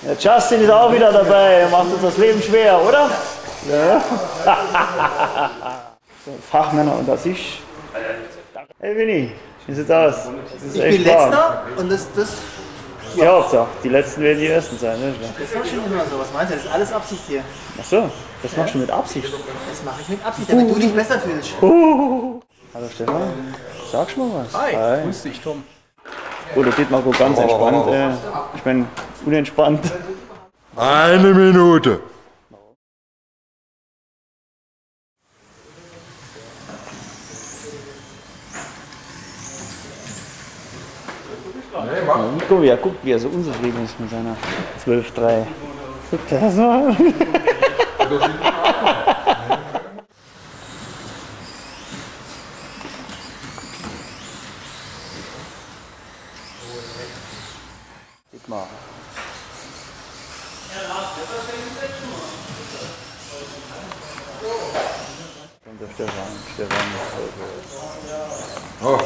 Ja, Justin ist auch wieder dabei, er macht uns das Leben schwer, oder? Ja. So, Fachmänner unter sich. Hey Winnie, wie sieht's aus? Das Ich bin letzter und das ja, Hauptsache, die letzten werden die ersten sein. Ne? Das war schon immer so. Was meinst du? Das ist alles Absicht hier. Ach so, das machst du mit Absicht. Das mache ich mit Absicht, damit du dich besser fühlst. Hallo Stefan, sagst du mal was? Hi. Grüß dich, Tom. Oh, der Dietmar guckt ganz entspannt. Ich bin unentspannt. 1 Minute. Nico, ja, guckt, wie er so unzufrieden ist mit seiner 12-3. Guckt das mal. Dietmar. Und der Stefan. Oh,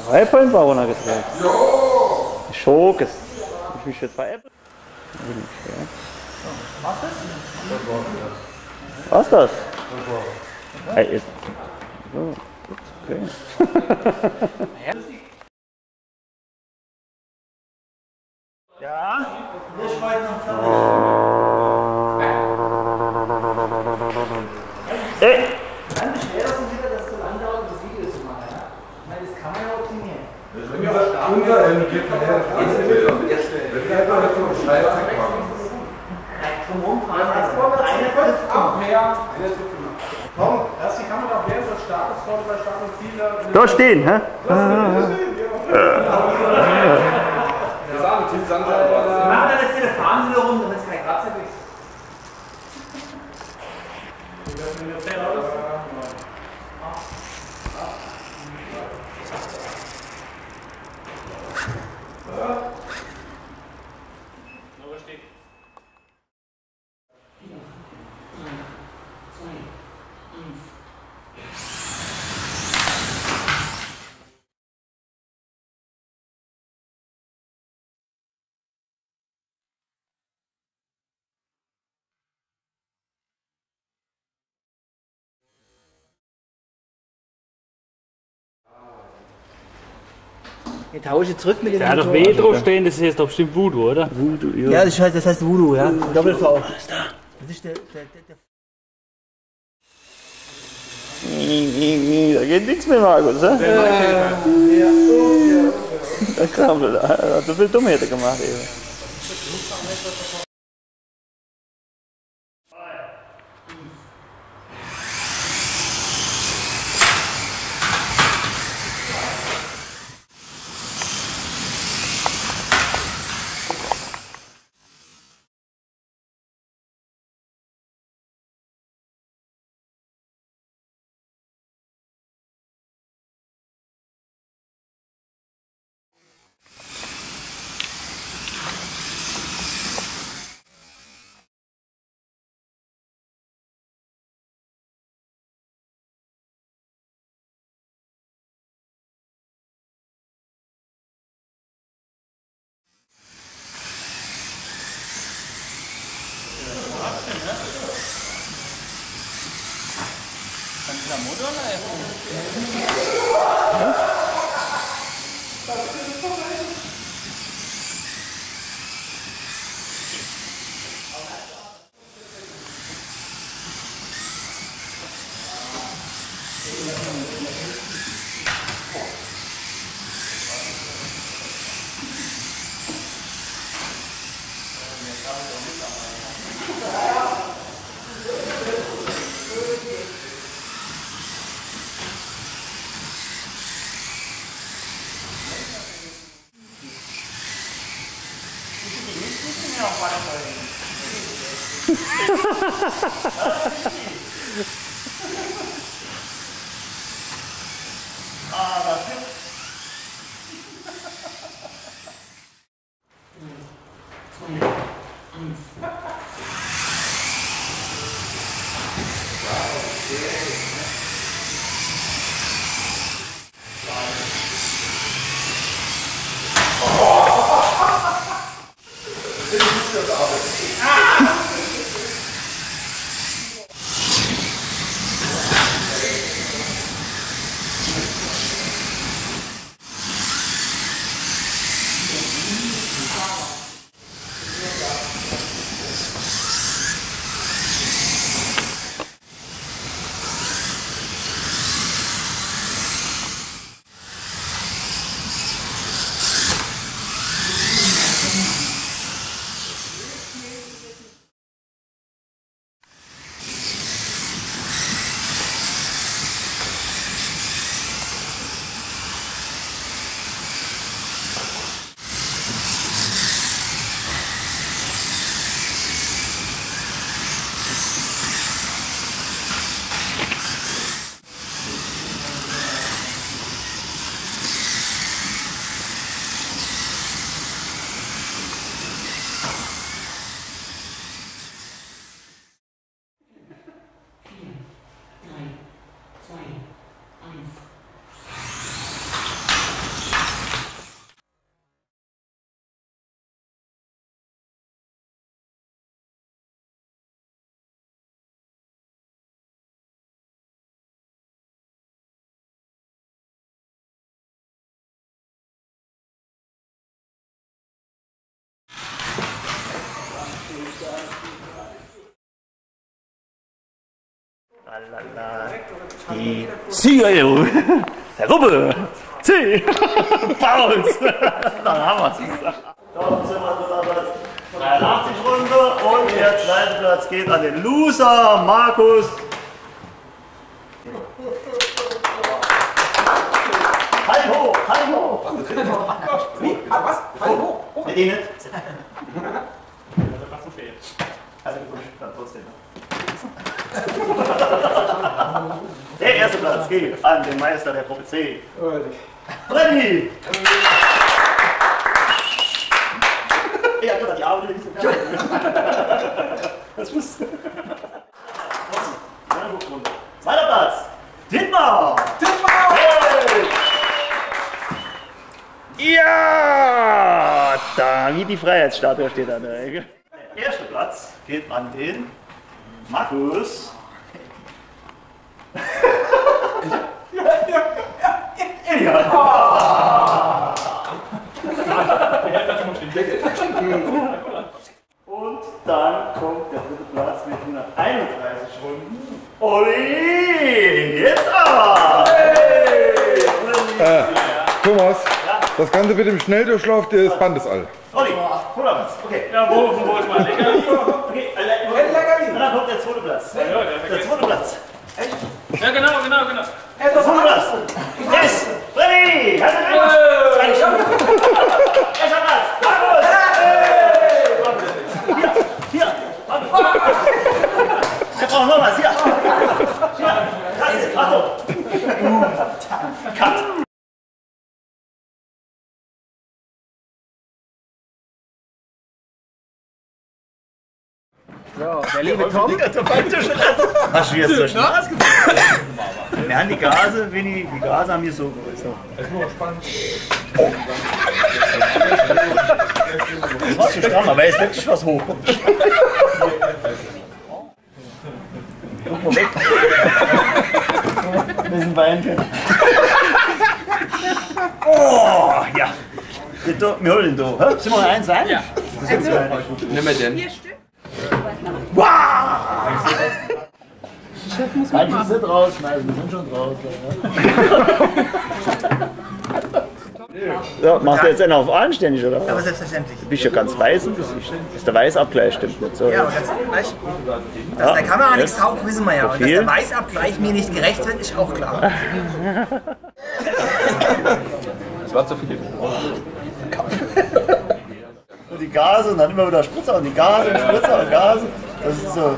Reifein war runtergedreht. Ja! Schokes. Ich mich jetzt veräppeln. Was ist das? Hey, ist. So, okay. Ja? Ey! Ganz schnell aus dem Hinter, dass es so lange dauert, das Video zu machen. Ja? Ich meine, das kann man ja optimieren. unser Ende geht nachher. Wir bleiben mal jetzt noch Scheiß machen. Drumherum fahren eine trifft ab, mehr. Komm, erst die Kamera auf während des Startes, vorne bei Start und Ziel. Da stehen, hä? Wir sagen, Team Sandra. Wir machen dann jetzt eine Fahne rum, damit es kein Kratzer ist. Wir tauschen zurück mit den Da hat doch W drauf stehen, das ist doch bestimmt Voodoo, oder? Voodoo, ja. Ja, das heißt Voodoo, ja. Doppel-V. Das ist der Da geht nichts mehr, Markus, hä? Der Krabbel, da hat so viel Dummheiten gemacht eben. Die Siegerehrung der Gruppe C. Fouls. Dann haben wir es. Dort sind wir 83 Runde und der zweite Platz geht an den Loser Markus. Halt hoch, halt hoch. Wie? Was? Hallo? Nee, die nicht. Also gut, dann trotzdem. Der erste Platz geht an den Meister der Gruppe C. Freddy! Ja, guck, die Arme nicht so geil. Das muss. Zweiter Platz. Dietmar! Hey! Ja! Da, wie die Freiheitsstatue steht an der Ecke. Der erste Platz geht an den Markus. Und dann kommt der dritte Platz mit 131 Runden. Olli! Jetzt aber! Hey! Thomas, das Ganze mit dem Schnelldurchlauf des Bandes all. Olli, Platz. Okay. Ja, wo ist mein Leckerli? Okay, und dann kommt der zweite Platz. Der zweite Platz. Echt? Ja, genau. Der zweite Platz. Yes! Freddy! Herzlichen Glückwunsch! Erster Platz! Markus! Hier! Wir brauchen noch was! Hier! Hier! Achtung! Cut! So, der liebe Tom. Hast du jetzt so Spaß gemacht? Wir haben die Gase, die Gase haben hier so. Das war zu stramm, aber jetzt wirklich was hoch. Guck mal weg. Ein bisschen Beinchen. Oh, ja. Wir holen den da. Sind wir noch eins ein? Ja. Nimm mal den. 4 Stück. Wow! Manche sind rausschmeißen, wir sind schon draußen. Ja, machst du jetzt einen auf anständig, oder? Aber selbstverständlich. Du bist ja ganz weiß im Gesicht. Ist der Weißabgleich stimmt nicht so? Ja, aber ganz ehrlich, dass der Kamera nichts taugt, wissen wir ja. Und dass Profil. der Weißabgleich mir nicht gerecht wird, ist auch klar. Das war zu viel. Und die Gase und dann immer wieder Spritzer und die Gase und Spritzer und Gase. Das ist so.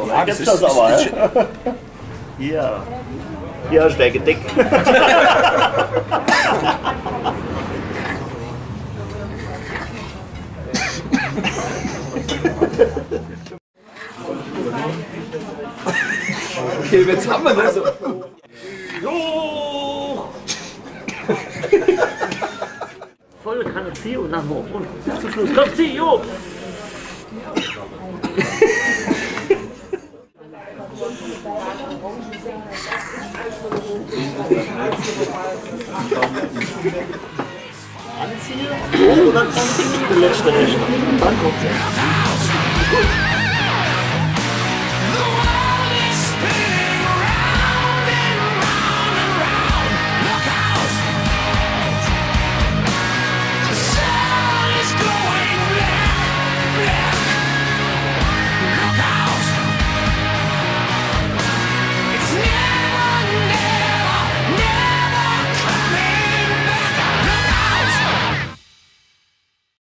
Ja, das ist das aber, ja. Hier. Hier ist der Gedeck. Okay, jetzt haben wir das. zieh und dann hoch. Und bis zum Schluss. Komm, zieh, jo! Anziehe, hoch und dann kommt der letzte Rechner. Dann kommt er. Gut.